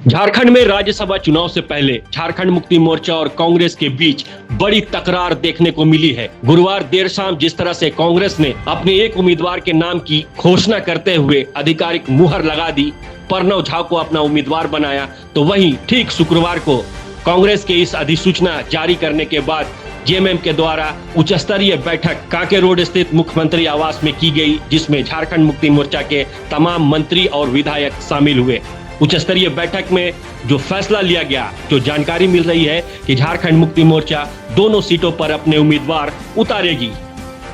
झारखंड में राज्यसभा चुनाव से पहले झारखंड मुक्ति मोर्चा और कांग्रेस के बीच बड़ी तकरार देखने को मिली है। गुरुवार देर शाम जिस तरह से कांग्रेस ने अपने एक उम्मीदवार के नाम की घोषणा करते हुए आधिकारिक मुहर लगा दी, प्रणव झा को अपना उम्मीदवार बनाया, तो वहीं ठीक शुक्रवार को कांग्रेस के इस अधिसूचना जारी करने के बाद जेएमएम के द्वारा उच्च स्तरीय बैठक कांके रोड स्थित मुख्यमंत्री आवास में की गई, जिसमें झारखंड मुक्ति मोर्चा के तमाम मंत्री और विधायक शामिल हुए। उच्च स्तरीय बैठक में जो फैसला लिया गया, जो जानकारी मिल रही है कि झारखंड मुक्ति मोर्चा दोनों सीटों पर अपने उम्मीदवार उतारेगी।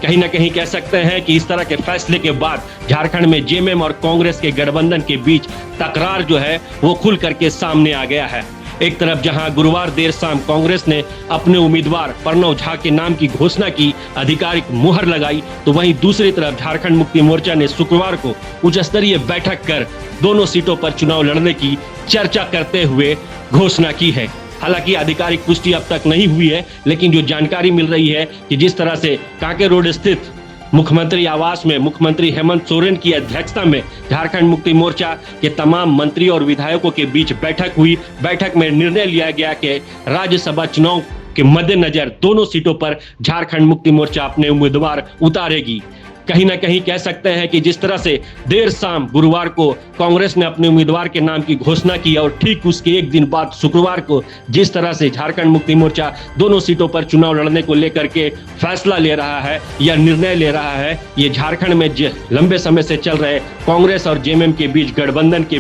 कहीं ना कहीं कह सकते हैं कि इस तरह के फैसले के बाद झारखंड में जेएमएम और कांग्रेस के गठबंधन के बीच तकरार जो है वो खुल करके सामने आ गया है। एक तरफ जहां गुरुवार देर शाम कांग्रेस ने अपने उम्मीदवार प्रणव झा के नाम की घोषणा की, आधिकारिक मुहर लगाई, तो वहीं दूसरी तरफ झारखंड मुक्ति मोर्चा ने शुक्रवार को उच्च स्तरीय बैठक कर दोनों सीटों पर चुनाव लड़ने की चर्चा करते हुए घोषणा की है। हालांकि आधिकारिक पुष्टि अब तक नहीं हुई है, लेकिन जो जानकारी मिल रही है कि जिस तरह से कांके रोड स्थित मुख्यमंत्री आवास में मुख्यमंत्री हेमंत सोरेन की अध्यक्षता में झारखंड मुक्ति मोर्चा के तमाम मंत्री और विधायकों के बीच बैठक हुई। बैठक में निर्णय लिया गया कि राज्यसभा चुनाव के मद्देनजर दोनों सीटों पर झारखंड मुक्ति मोर्चा अपने उम्मीदवार उतारेगी। कहीं ना कहीं कह सकते हैं कि जिस तरह से देर शाम गुरुवार को कांग्रेस ने अपने उम्मीदवार के नाम की घोषणा की और ठीक उसके एक दिन बाद शुक्रवार को जिस तरह से झारखंड मुक्ति मोर्चा दोनों सीटों पर चुनाव लड़ने को लेकर के फैसला ले रहा है या निर्णय ले रहा है, ये झारखंड में लंबे समय से चल रहे कांग्रेस और जेएमएम के बीच गठबंधन के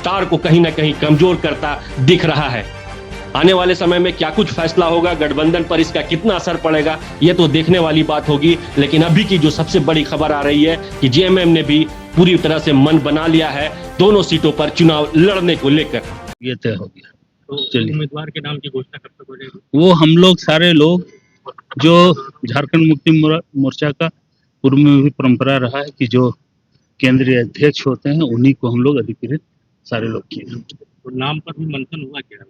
तार को कहीं ना कहीं कमजोर करता दिख रहा है। आने वाले समय में क्या कुछ फैसला होगा, गठबंधन पर इसका कितना असर पड़ेगा, ये तो देखने वाली बात होगी। लेकिन अभी की जो सबसे बड़ी खबर आ रही है कि जेएमएम ने भी पूरी तरह से मन बना लिया है दोनों सीटों पर चुनाव लड़ने को लेकर। ये तय हो गया। तो उम्मीदवार के नाम की घोषणा कब तक हो जाएगी? वो हम लोग सारे लोग जो झारखंड मुक्ति मोर्चा का पूर्व में भी परंपरा रहा है कि जो केंद्रीय अध्यक्ष होते हैं उन्हीं को हम लोग अधिकृत सारे लोग किए। तो नाम पर भी मंथन हुआ क्या?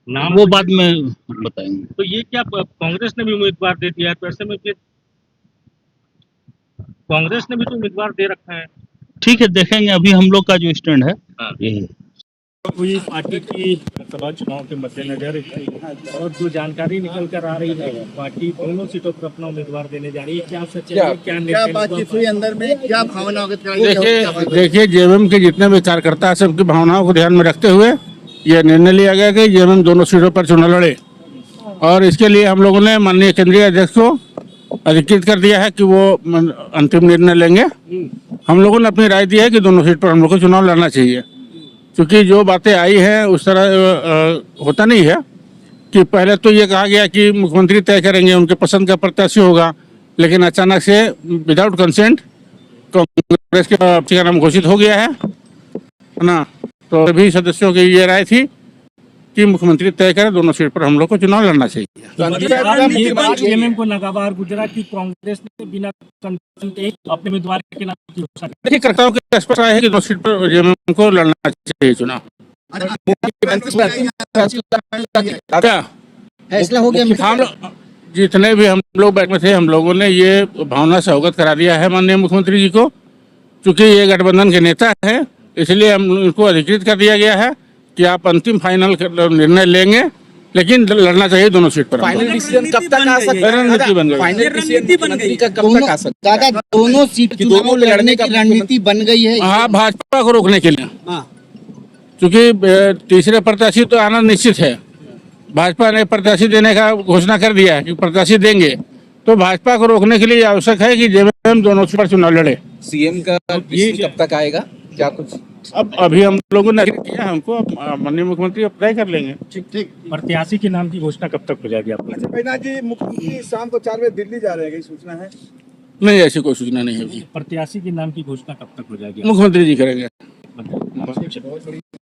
नाम वो बाद में बताएंगे। तो ये क्या कांग्रेस ने भी उम्मीदवार दे दिया है, तो ऐसे में फिर कांग्रेस ने भी तो उम्मीदवार दे रखा है। ठीक है, देखेंगे। अभी हम लोग का जो स्टैंड है यही हुई पार्टी की लोकसभा चुनाव के मद्देनजर और जो जानकारी निकल कर आ रही है, पार्टी दोनों सीटों पर अपना उम्मीदवार देने जा रही है। क्या सच्चाई, क्या बातचीत हुई अंदर में, क्या भावना अवगत कराई? देखिए जेएमएम के जितने भी कार्यकर्ता हैं सबकी भावनाओं को ध्यान में रखते हुए यह निर्णय लिया गया कि जेएमएम दोनों सीटों पर चुनाव लड़े, और इसके लिए हम लोगों ने माननीय केंद्रीय अध्यक्ष को अधिकृत कर दिया है कि वो अंतिम निर्णय लेंगे। हम लोगों ने अपनी राय दी है कि दोनों सीट पर हम लोग को चुनाव लड़ना चाहिए, क्योंकि जो बातें आई हैं उस तरह होता नहीं है कि पहले तो ये कहा गया कि मुख्यमंत्री तय करेंगे, उनके पसंद का प्रत्याशी होगा, लेकिन अचानक से विदाउट कंसेंट कांग्रेस का नाम घोषित हो गया है ना। तो सभी सदस्यों की ये राय थी कि मुख्यमंत्री तय करे, दोनों सीट पर हम लोग को चुनाव लड़ना चाहिए। जेएमएम को नागवार गुजरात की कांग्रेस ने बिना कंसेंट अपने उम्मीदवार के नाम की घोषणा की। देखिए, कर्ताओं के स्पष्ट राय है कि दोनों सीट पर जेएमएम को लड़ना चाहिए चुनाव। क्या फैसला हो गया? हम जितने भी हम लोग बैठे थे, हम लोगों ने ये भावना से अवगत करा दिया है माननीय मुख्यमंत्री जी को, क्योंकि ये गठबंधन के नेता है, इसलिए हम उनको अधिकृत कर दिया गया है कि आप अंतिम फाइनल निर्णय लेंगे, लेकिन लड़ना चाहिए दोनों सीट पर। फाइनल डिसीजन कब तक आ सकता है? रणनीति बन गई। फाइनल डिसीजन मंत्री का कब तक आ सकता है? दादा, दोनों सीट चुनाव लड़ने की रणनीति बन गई है। हाँ, भाजपा को रोकने के लिए, क्योंकि तीसरे प्रत्याशी तो आना निश्चित है। भाजपा ने प्रत्याशी देने का घोषणा कर दिया है कि प्रत्याशी देंगे, तो भाजपा को रोकने के लिए आवश्यक है कि जेएमएम दोनों सीट पर चुनाव लड़े। सीएम का ये कब तक आएगा? क्या कुछ अब अभी हम लोगों ने किया है, हमको माननीय मुख्यमंत्री अब तय कर लेंगे। ठीक। प्रत्याशी के नाम की घोषणा कब तक हो जाएगी आपको? अच्छा भाईनाथ जी, मुख्यमंत्री शाम को 4 बजे दिल्ली जा रहे हैं, सूचना है? नहीं, ऐसी कोई सूचना नहीं है। प्रत्याशी के नाम की घोषणा कब तक हो जाएगी? मुख्यमंत्री जी करेंगे।